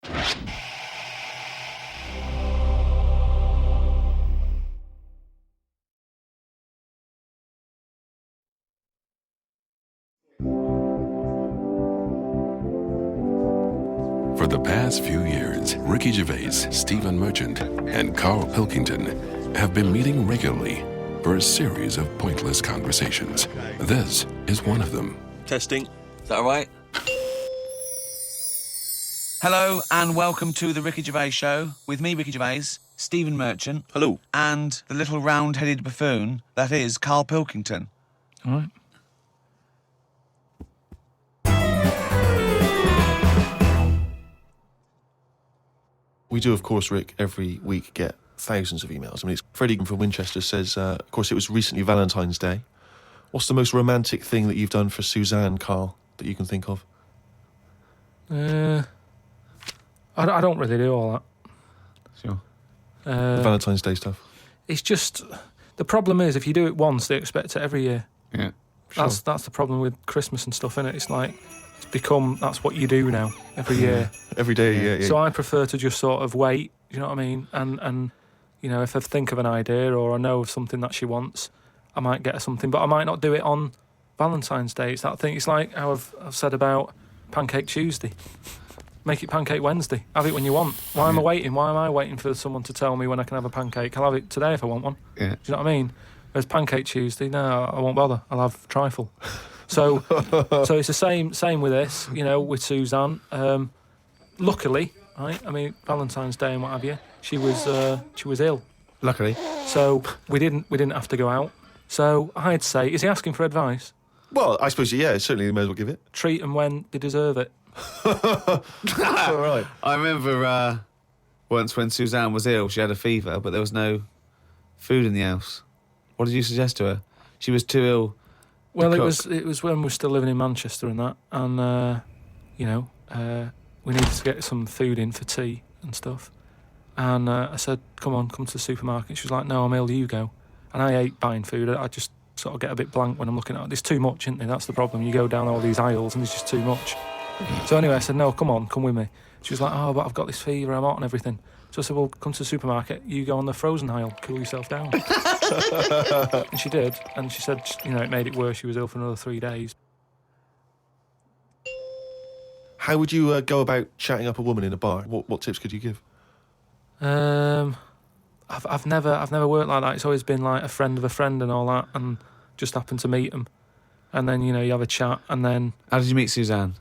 For the past few years, Ricky Gervais, Stephen Merchant, and Carl Pilkington have been meeting regularly for a series of pointless conversations. This is one of them. Testing. Is that all right? Hello and welcome to the Ricky Gervais Show with me, Ricky Gervais, Stephen Merchant. Hello. And the little round-headed buffoon that is Carl Pilkington. All right. We do, of course, Rick, every week get thousands of emails. I mean, it's Freddie from Winchester says, of course, it was recently Valentine's Day. What's the most romantic thing that you've done for Suzanne, Carl, that you can think of? I don't really do all that. Sure. The Valentine's Day stuff. It's just, the problem is, if you do it once, they expect it every year. Yeah. Sure. That's the problem with Christmas and stuff, innit? It's like, it's become, that's what you do now, every year. Every day, yeah. So I prefer to just sort of wait, you know what I mean? And you know, if I think of an idea or I know of something that she wants, I might get her something, but I might not do it on Valentine's Day. It's that thing. It's like how I've said about Pancake Tuesday. Make it Pancake Wednesday. Have it when you want. Why am I waiting? Why am I waiting for someone to tell me when I can have a pancake? I'll have it today if I want one. Yeah. Do you know what I mean? Whereas Pancake Tuesday, no, I won't bother. I'll have trifle. So it's the same with this, you know, with Suzanne. Luckily, right? I mean, Valentine's Day and what have you, she was ill. Luckily. So we didn't have to go out. So I'd say, is he asking for advice? Well, I suppose, yeah, certainly you may as well give it. Treat them when they deserve it. All right. I remember once when Suzanne was ill, she had a fever, but there was no food in the house. What did you suggest to her? She was too ill. Well, it was when we were still living in Manchester and that, and you know, we needed to get some food in for tea and stuff. And I said, come to the supermarket. She was like, no, I'm ill, you go. And I hate buying food. I just sort of get a bit blank when I'm looking at it. There's too much, isn't there? That's the problem. You go down all these aisles and there's just too much. So anyway, I said, no, come with me. She was like, oh, but I've got this fever, I'm hot and everything. So I said, well, come to the supermarket, you go on the frozen aisle, cool yourself down. And she did, and she said, you know, it made it worse, she was ill for another 3 days. How would you go about chatting up a woman in a bar? What tips could you give? I've never worked like that. It's always been like a friend of a friend and all that, and just happened to meet them. And then, you know, you have a chat, and then... How did you meet Suzanne?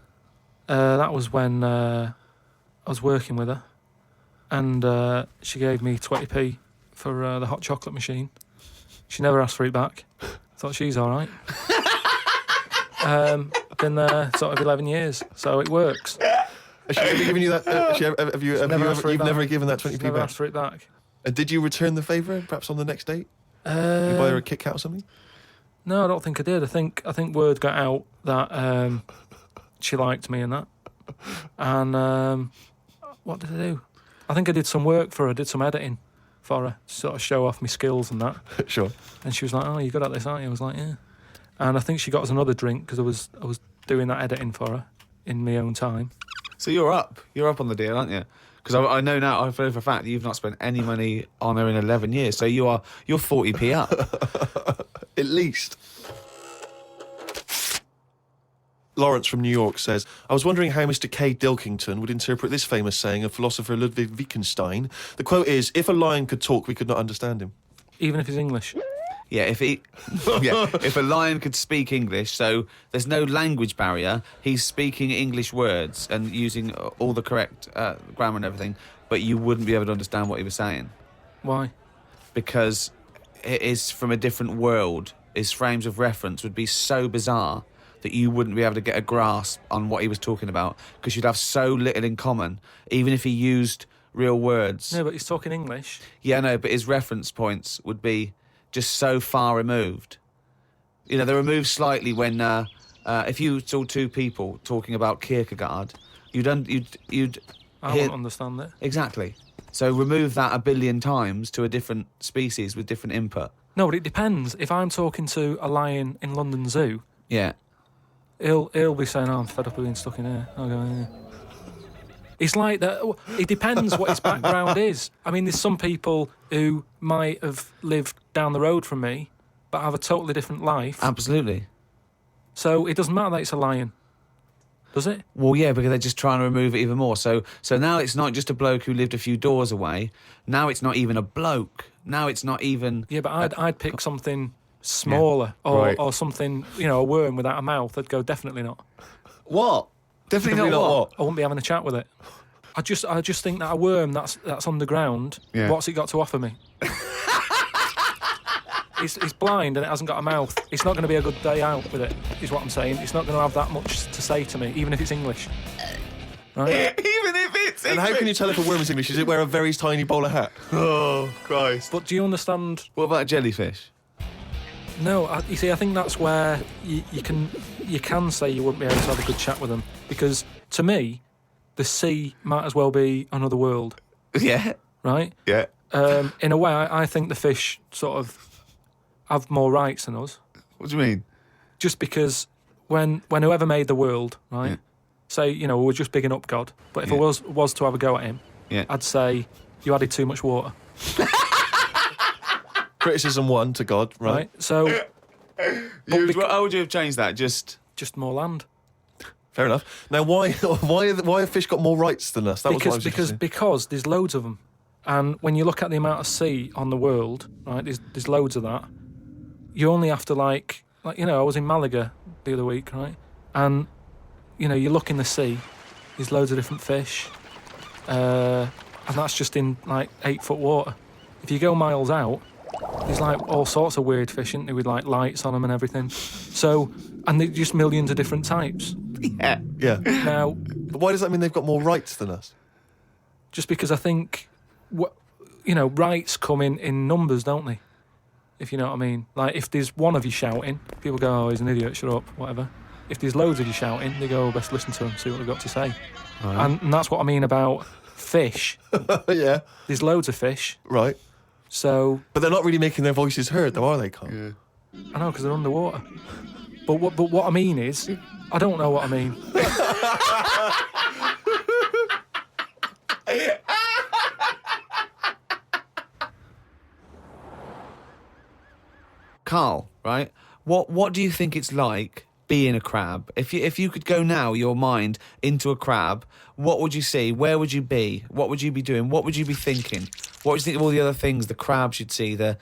That was when I was working with her, and she gave me 20p for the hot chocolate machine. She never asked for it back. Thought she's all right. Been there sort of 11 years, so it works. Has she ever given you that? You've never given that 20p never back? asked for it back. Did you return the favour, perhaps on the next date? You buy her a Kit Kat or something? No, I don't think I did. I think word got out that she liked me and that. And what did I do? I think I did some work for her, did some editing for her, to sort of show off my skills and that. Sure. And she was like, oh, you're good at this, aren't you? I was like, yeah. And I think she got us another drink because I was doing that editing for her in my own time. So you're up on the deal, aren't you? Because I know now, I know for a fact that you've not spent any money on her in 11 years, so you're 40p up. At least. Lawrence from New York says, I was wondering how Mr. K. Dilkington would interpret this famous saying of philosopher Ludwig Wittgenstein. The quote is, if a lion could talk, we could not understand him. Even if he's English. Yeah, if a lion could speak English, so there's no language barrier, he's speaking English words and using all the correct grammar and everything, but you wouldn't be able to understand what he was saying. Why? Because it is from a different world. His frames of reference would be so bizarre that you wouldn't be able to get a grasp on what he was talking about, because you'd have so little in common, even if he used real words. No, but he's talking English. Yeah, no, but his reference points would be just so far removed. You know, they're removed slightly when if you saw two people talking about Kierkegaard, you'd I hear... wouldn't understand it. Exactly. So remove that 1 billion times to a different species with different input. No, but it depends. If I'm talking to a lion in London Zoo, Yeah. he'll be saying, oh, I'm fed up with being stuck in here. I'll go, yeah. It's like that. It depends what his background is. I mean, there's some people who might have lived down the road from me, but have a totally different life. Absolutely. So it doesn't matter that it's a lion, does it? Well, yeah, because they're just trying to remove it even more. So now it's not just a bloke who lived a few doors away. Now it's not even a bloke. Now it's not even... Yeah, but I'd pick something smaller or something, a worm without a mouth. I'd go, definitely not. What? Definitely not what? I wouldn't be having a chat with it. I just think that a worm that's underground, what's it got to offer me? It's blind and it hasn't got a mouth. It's not going to be a good day out with it, is what I'm saying. It's not going to have that much to say to me, even if it's English. Right? Even if it's English. And how can you tell if a worm is English? Does it wear a very tiny bowler hat? Oh, Christ. But do you understand? What about a jellyfish? No, you see, I think that's where you can say you wouldn't be able to have a good chat with them, because to me, the sea might as well be another world. Yeah. Right? Yeah. In a way, I think the fish sort of have more rights than us. What do you mean? Just because when whoever made the world, right? Yeah. Say, we're just bigging up God, but if I was to have a go at him, I'd say you added too much water. Criticism 1 to God, right? So, How would you have changed that? Just more land. Fair enough. Now, why have fish got more rights than us? That was what I was interested in. Because there's loads of them, and when you look at the amount of sea on the world, right? There's loads of that. You only have to I was in Malaga the other week, right? And you look in the sea, there's loads of different fish, and that's just in 8-foot water. If you go miles out, there's all sorts of weird fish, isn't there, with lights on them and everything. So, and there's just millions of different types. yeah. Now, But why does that mean they've got more rights than us? just because I think, rights come in numbers, don't they? If you know what I mean. Like, if there's one of you shouting, people go, oh, he's an idiot, shut up, whatever. If there's loads of you shouting, they go, oh, best listen to him, see what they've got to say. Right. And that's what I mean about fish. Yeah. There's loads of fish. Right. So... But they're not really making their voices heard, though, are they, Carl? Yeah. I know, because they're underwater. But what I mean is, I don't know what I mean. Carl, right? What do you think it's like being a crab? If you could go now, your mind into a crab, what would you see? Where would you be? What would you be doing? What would you be thinking? What do you think of all the other things the crabs you'd see, the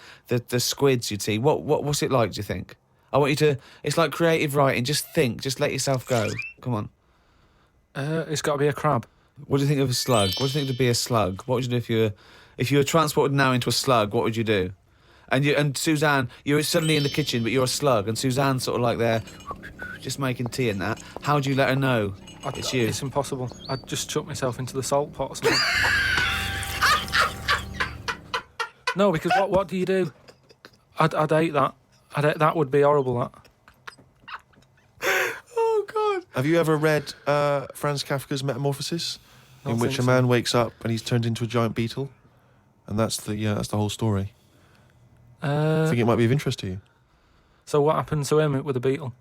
squids you'd see? What's it like, do you think? I want you to... It's like creative writing. Just think. Just let yourself go. Come on. It's got to be a crab. What do you think of a slug? What do you think to be a slug? What would you do if you were transported now into a slug? What would you do? And Suzanne, you're suddenly in the kitchen, but you're a slug, and Suzanne's sort of like there, just making tea and that. How do you let her know it's you? It's impossible. I'd just chuck myself into the salt pot or something. No, because what do you do? I'd hate that. That would be horrible, that. Oh, God. Have you ever read Franz Kafka's Metamorphosis, in which a so. man wakes up and he's turned into a giant beetle? And that's the whole story. I think it might be of interest to you. So what happened to him with the beetle?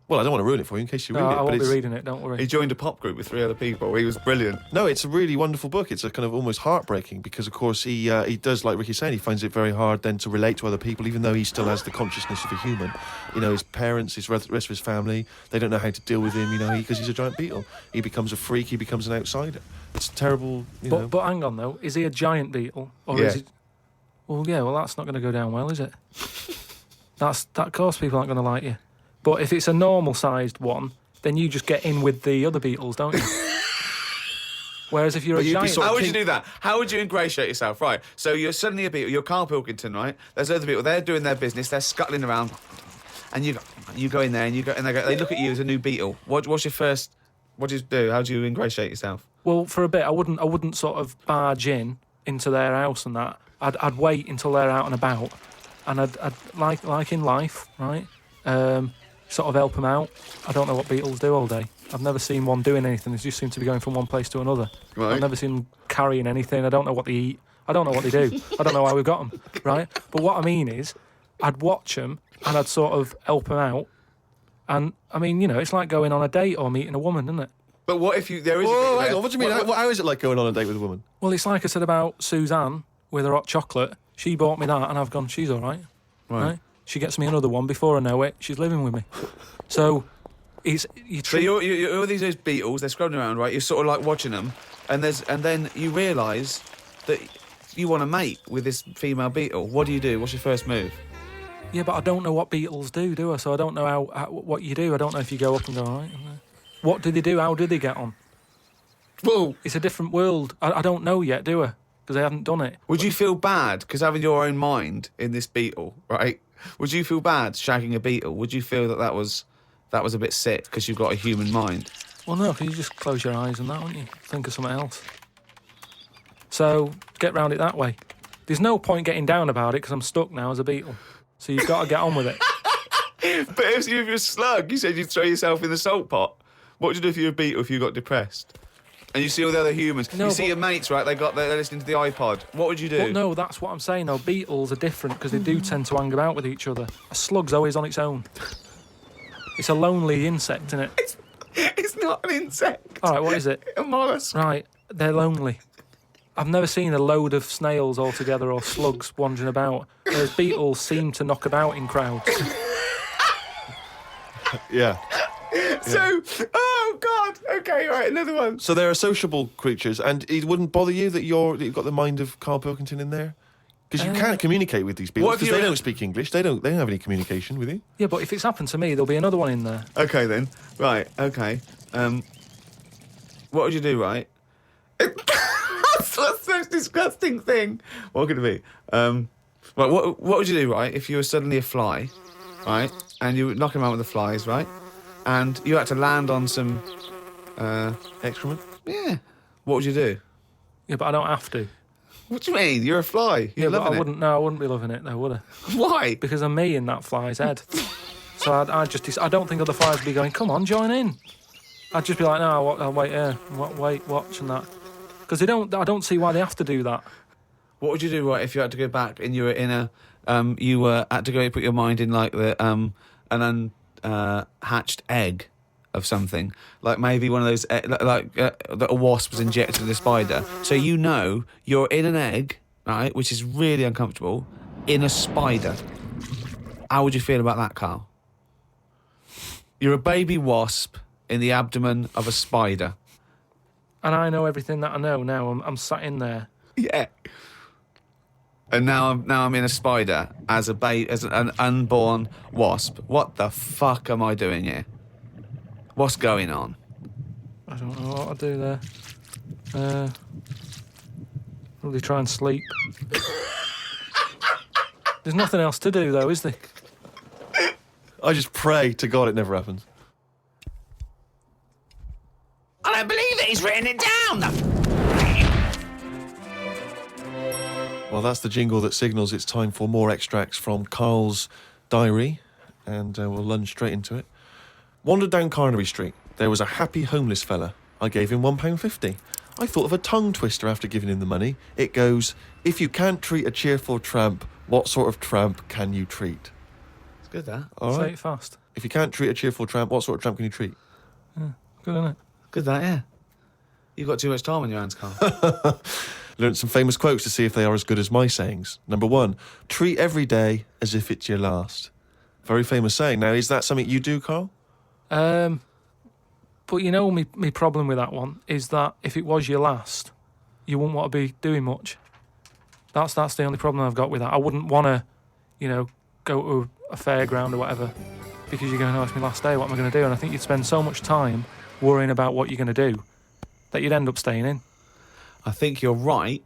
Well, I don't want to ruin it for you in case you read No, it. I but won't be it's- reading it, don't worry. He joined a pop group with 3 other people. He was brilliant. No, it's a really wonderful book. It's a kind of almost heartbreaking because, of course, he does, like Ricky's saying, he finds it very hard then to relate to other people, even though he still has the consciousness of a human. His parents, his rest of his family, they don't know how to deal with him, because he's a giant beetle. He becomes a freak, he becomes an outsider. It's terrible, But hang on, though. Is he a giant beetle? Or Yeah. is he... Well, yeah, that's not going to go down well, is it? That, of course, people aren't going to like you. But if it's a normal-sized one, then you just get in with the other beetles, don't you? Whereas if you're a But you'd be giant... sort of How would you do that? How would you ingratiate yourself? Right, so you're suddenly a beetle, you're Carl Pilkington, right? There's other people, they're doing their business, they're scuttling around, and you go in there and they look at you as a new beetle. What's your first... What do you do? How do you ingratiate yourself? Well, for a bit, I wouldn't sort of barge into their house and that. I'd wait until they're out and about, and I'd like in life, right? Sort of help them out. I don't know what beetles do all day. I've never seen one doing anything. They just seem to be going from one place to another. Right. I've never seen them carrying anything. I don't know what they eat. I don't know what they do. I don't know how we've got them, right? But what I mean is, I'd watch them and I'd sort of help them out. And, I mean, it's like going on a date or meeting a woman, isn't it? But what if there is? Whoa, a hang on. What do you mean? How is it like going on a date with a woman? Well, it's like I said about Suzanne with her hot chocolate. She bought me that, and I've gone, she's all right. Right? She gets me another one. Before I know it, she's living with me. So it's you. So you're all these beetles. They're scrolling around, right? You're sort of like watching them, and then you realise that you want to mate with this female beetle. What do you do? What's your first move? Yeah, but I don't know what beetles do I? So I don't know how what you do. I don't know if you go up and go, all right. What do they do? How do they get on? Well, It's a different world. I don't know yet, do I? Because I haven't done it. would you feel bad because having your own mind in this beetle, right? Would you feel bad shagging a beetle? Would you feel that was a bit sick because you've got a human mind? Well, no, because you just close your eyes and that, wouldn't you? Think of something else. So get round it that way. There's no point getting down about it because I'm stuck now as a beetle. So you've got to get on with it. But if you're a slug, you said you'd throw yourself in the salt pot. What would you do if you were a beetle if you got depressed? And you see all the other humans. No, you see your mates, right? They're listening to the iPod. What would you do? But no, that's what I'm saying. No, beetles are different because they do tend to hang about with each other. A slug's always on its own. It's a lonely insect, isn't it? It's not an insect. All right, what is it? A mollusk. Right, they're lonely. I've never seen a load of snails all together or slugs wandering about. Whereas beetles seem to knock about in crowds. Yeah. So, oh God. Okay, all right, another one. So they're sociable creatures, and it wouldn't bother you that you've got the mind of Carl Pilkington in there? Because you can't communicate with these people What if because they you're- don't speak English. They don't have any communication with you. Yeah, but if it's happened to me, there'll be another one in there. Okay then. Right. Okay. What would you do? Right. That's the most disgusting thing. What could it be? Right. What would you do? Right. If you were suddenly a fly, right, and you were knocking around with the flies, right, and you had to land on some, Excrement? yeah. What would you do? Yeah, but I don't have to. What do you mean? You're a fly. Yeah, You're but I loving wouldn't. No, I wouldn't be loving it, though, would I? it. Why? Because I'm me in that fly's head. So I don't think other flies would be going, come on, join in. I'd just be like, no, I'll wait here, wait, watch and that. Because I don't see why they have to do that. What would you do, right, if you had to go back and you were in a, you had to go and put your mind in like an unhatched egg of something, like maybe one of those, that a wasp was injected in a spider. So you know you're in an egg, right, which is really uncomfortable, in a spider. How would you feel about that, Carl? You're a baby wasp in the abdomen of a spider. And I know everything that I know now. I'm sat in there. Yeah. And now I'm in a spider as an unborn wasp. What the fuck am I doing here? What's going on? I don't know what I'd do there. Probably try and sleep. There's nothing else to do, though, is there? I just pray to God it never happens. I don't believe it. He's written it down. Well, that's the jingle that signals it's time for more extracts from Carl's diary, and we'll lunge straight into it. Wandered down Carnaby Street. There was a happy homeless fella. I gave him £1.50. I thought of a tongue twister after giving him the money. It goes, if you can't treat a cheerful tramp, what sort of tramp can you treat? It's good, that. All Say right. it fast. If you can't treat a cheerful tramp, what sort of tramp can you treat? Good, isn't it? Good, that, yeah. You've got too much time on your hands, Carl. Learned some famous quotes to see if they are as good as my sayings. Number 1, treat every day as if it's your last. Very famous saying. Now, is that something you do, Carl? But you know, me problem with that one is that if it was your last, you wouldn't want to be doing much. That's the only problem I've got with that. I wouldn't want to, go to a fairground or whatever because you're going to know it's my last day. What am I going to do? And I think you'd spend so much time worrying about what you're going to do that you'd end up staying in. I think you're right.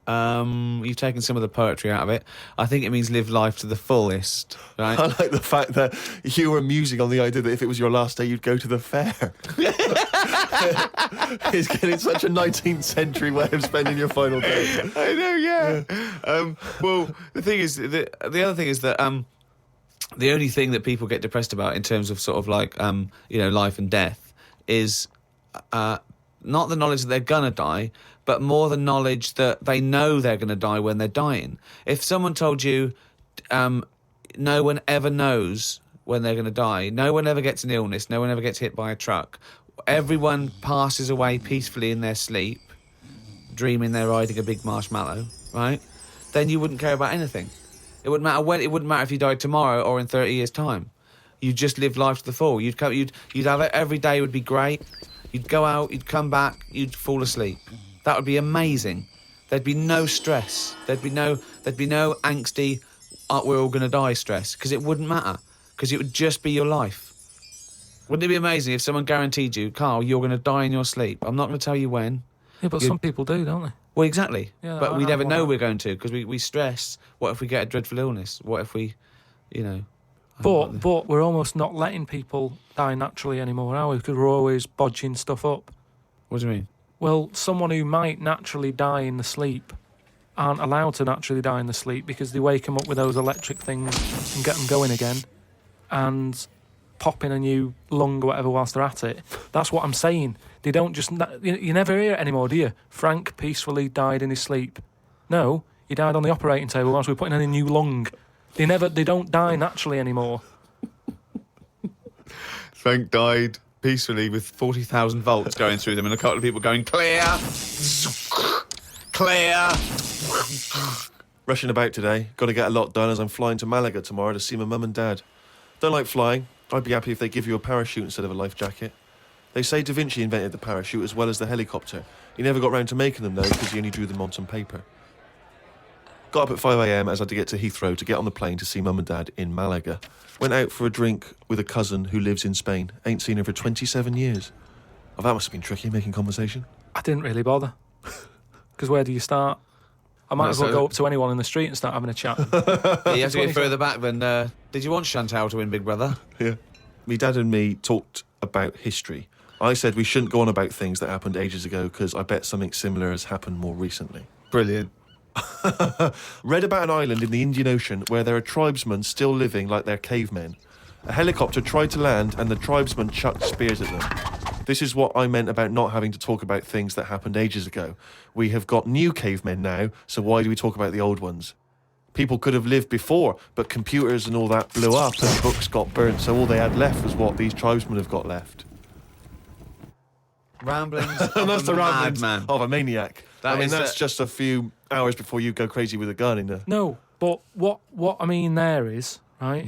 You've taken some of the poetry out of it. I think it means live life to the fullest, right? I like the fact that you were musing on the idea that if it was your last day, you'd go to the fair. It's getting such a 19th century way of spending your final day. I know, yeah. Well, the thing is, the other thing is that the only thing that people get depressed about in terms of sort of like, life and death is not the knowledge that they're gonna die, but more the knowledge that they know they're gonna die when they're dying. If someone told you, no one ever knows when they're gonna die, no one ever gets an illness, no one ever gets hit by a truck, everyone passes away peacefully in their sleep, dreaming they're riding a big marshmallow, right? Then you wouldn't care about anything. It wouldn't matter when. It wouldn't matter if you died tomorrow or in 30 years' time. You'd just live life to the full. You'd have it every day would be great. You'd go out, you'd come back, you'd fall asleep. That would be amazing. There'd be no stress. There'd be no angsty, we're all going to die stress, because it wouldn't matter, because it would just be your life. Wouldn't it be amazing if someone guaranteed you, Carl, you're going to die in your sleep? I'm not going to tell you when. Yeah, but some people do, don't they? Well, exactly. Yeah, but I we never want know that. we're going to, because we stress. What if we get a dreadful illness? What if we, But we're almost not letting people die naturally anymore, are we? Because we're always bodging stuff up. What do you mean? Well, someone who might naturally die in the sleep aren't allowed to naturally die in the sleep because they wake them up with those electric things and get them going again and pop in a new lung or whatever whilst they're at it. That's what I'm saying. They don't just... You never hear it anymore, do you? Frank peacefully died in his sleep. No, he died on the operating table whilst we were putting in a new lung. They don't die naturally anymore. Frank died peacefully with 40,000 volts going through them and a couple of people going, clear, clear. Rushing about today. Got to get a lot done as I'm flying to Malaga tomorrow to see my mum and dad. Don't like flying. I'd be happy if they give you a parachute instead of a life jacket. They say Da Vinci invented the parachute as well as the helicopter. He never got round to making them, though, because he only drew them on some paper. Got up at 5 a.m. as I had to get to Heathrow to get on the plane to see mum and dad in Malaga. Went out for a drink with a cousin who lives in Spain. Ain't seen her for 27 years. Oh, that must have been tricky, making conversation. I didn't really bother. Because where do you start? I might as well go up to anyone in the street and start having a chat. Yeah, you have to go further back than... did you want Chantal to win Big Brother? Yeah. Me dad and me talked about history. I said we shouldn't go on about things that happened ages ago because I bet something similar has happened more recently. Brilliant. Read about an island in the Indian Ocean where there are tribesmen still living like they're cavemen. A helicopter tried to land and the tribesmen chucked spears at them. This is what I meant about not having to talk about things that happened ages ago. We have got new cavemen now, so why do we talk about the old ones? People could have lived before, but computers and all that blew up and books got burnt, so all they had left was what these tribesmen have got left. Ramblings And that's the ramblings madman. of a maniac. That That's just a few hours before you go crazy with a gun in there. No, but what I mean there is, right,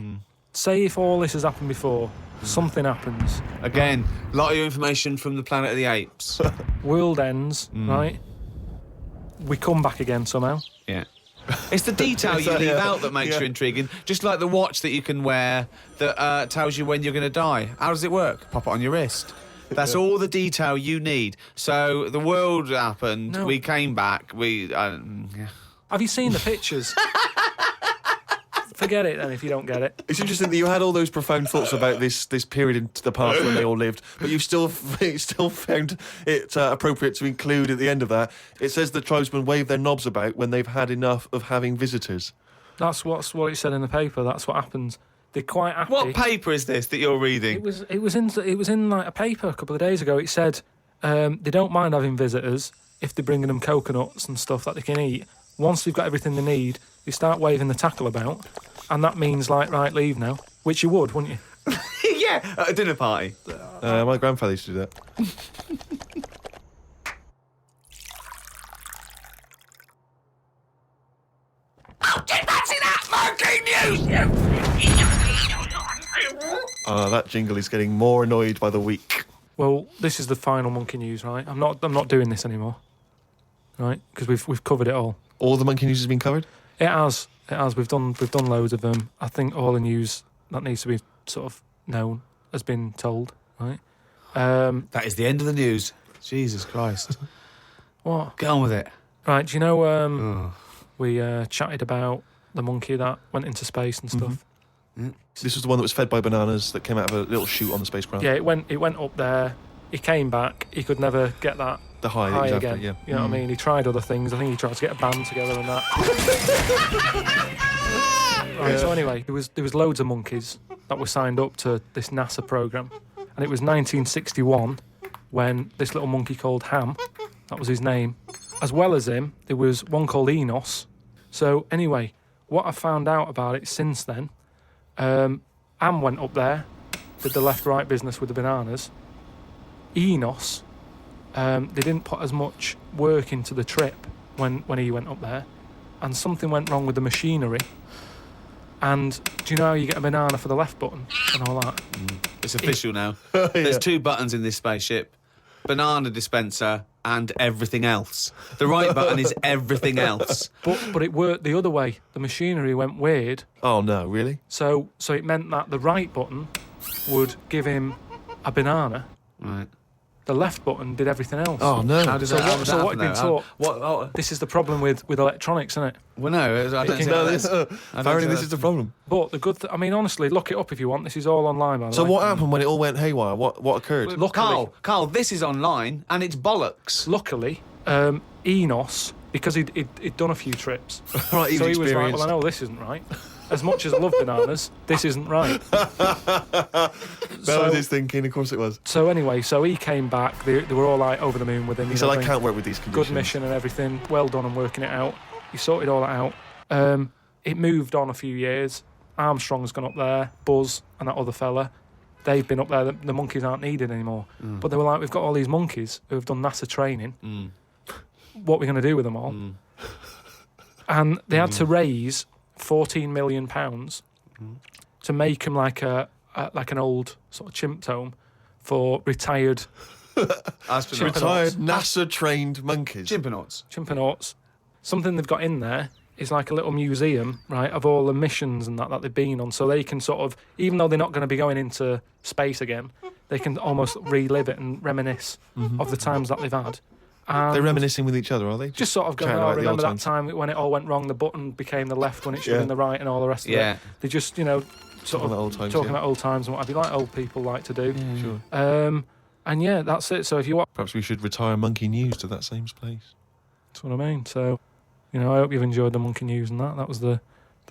say if all this has happened before, something happens, Again, a lot of information from the Planet of the Apes. world ends, right, we come back again somehow. Yeah. It's the detail you leave out that makes Yeah. you intriguing. Just like the watch that you can wear that tells you when you're going to die. How does it work? Pop it on your wrist. That's all the detail you need. So the world happened. No. We came back. Yeah. Have you seen the pictures? Forget it then if you don't get it. It's interesting that you had all those profound thoughts about this period in the past when they all lived, but you've still found it appropriate to include at the end of that. It says the tribesmen wave their knobs about when they've had enough of having visitors. That's what it said in the paper. That's what happens. They're quite happy. What paper is this that you're reading? It was in like a paper a couple of days ago. It said they don't mind having visitors if they're bringing them coconuts and stuff that they can eat. Once they've got everything they need, they start waving the tackle about, and that means like, right, leave now, which you would, wouldn't you? Yeah, at a dinner party. My grandfather used to do that. That jingle is getting more annoyed by the week. Well, this is the final monkey news, right? I'm not doing this anymore, right? Because we've covered it all. All the monkey news has been covered? It has. We've done loads of them. I think all the news that needs to be sort of known has been told, right? That is the end of the news. Jesus Christ. What? Get on with it. Right, do you know we chatted about the monkey that went into space and stuff? This was the one that was fed by bananas that came out of a little chute on the spacecraft. Yeah, it went up there. He came back. He could never get that The high high exactly, again. yeah. You know what I mean? He tried other things. I think he tried to get a band together and that. Right, so anyway, there was loads of monkeys that were signed up to this NASA program, and it was 1961 when this little monkey called Ham, that was his name, as well as him, there was one called Enos. So anyway, what I found out about it since then, Ham went up there, did the left-right business with the bananas. Enos, they didn't put as much work into the trip when he went up there, and something went wrong with the machinery. And do you know how you get a banana for the left button and all that? It's official now. There's 2 buttons in this spaceship. Banana dispenser and everything else. The right button is everything else. But it worked the other way. The machinery went weird. Oh, no, really? So it meant that the right button would give him a banana. Right. The left button did everything else. Oh, no. How does So that, how what- does so that what happen, had been though? taught- What? Oh, This is the problem with electronics, isn't it? well, no, I don't think No, that's... apparently this is the problem. But the good I mean, honestly, look it up if you want. This is all online, by the So way. what happened when it all went haywire? What occurred? Luckily, Carl, this is online and it's bollocks. luckily, Enos, because he'd done a few trips, Right, so he was like, experienced. well, I know this isn't right. As much as I love bananas, this isn't right. That was his thinking, of course it was. So anyway, so he came back. They were all like over the moon with him. He you said, know, I going, can't work with these conditions. good mission and everything. Well done on working it out. He sorted all that out. It moved on a few years. Armstrong's gone up there. Buzz and that other fella, they've been up there. The monkeys aren't needed anymore. But they were like, we've got all these monkeys who have done NASA training. What are we going to do with them all? And they had to raise £14 million to make them like an old sort of chimp home for retired Astronauts. Retired NASA-trained monkeys. Chimpanauts. chimpanauts. Something they've got in there is like a little museum, right, of all the missions and that they've been on, so they can sort of, even though they're not going to be going into space again, they can almost relive it and reminisce of the times that they've had. And They're reminiscing with each other, are they? just sort of going, chatting oh, about the remember old that times. time when it all went wrong, the button became the left when it should have Yeah. been the right and all the rest of Yeah. it. They just, sort Talking of about old times, talking yeah. about old times and what have you, like old people like to do. Sure. And yeah, that's it. So if you want, Perhaps we should retire Monkey News to that same place. that's what I mean. So, I hope you've enjoyed the monkey news and that. That was the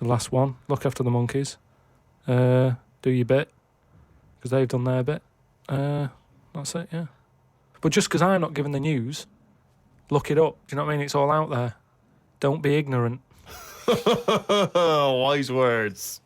last one. Look after the monkeys. Do your bit, because they've done their bit. That's it, yeah. But just because I'm not giving the news, look it up. Do you know what I mean? It's all out there. Don't be ignorant. Wise words.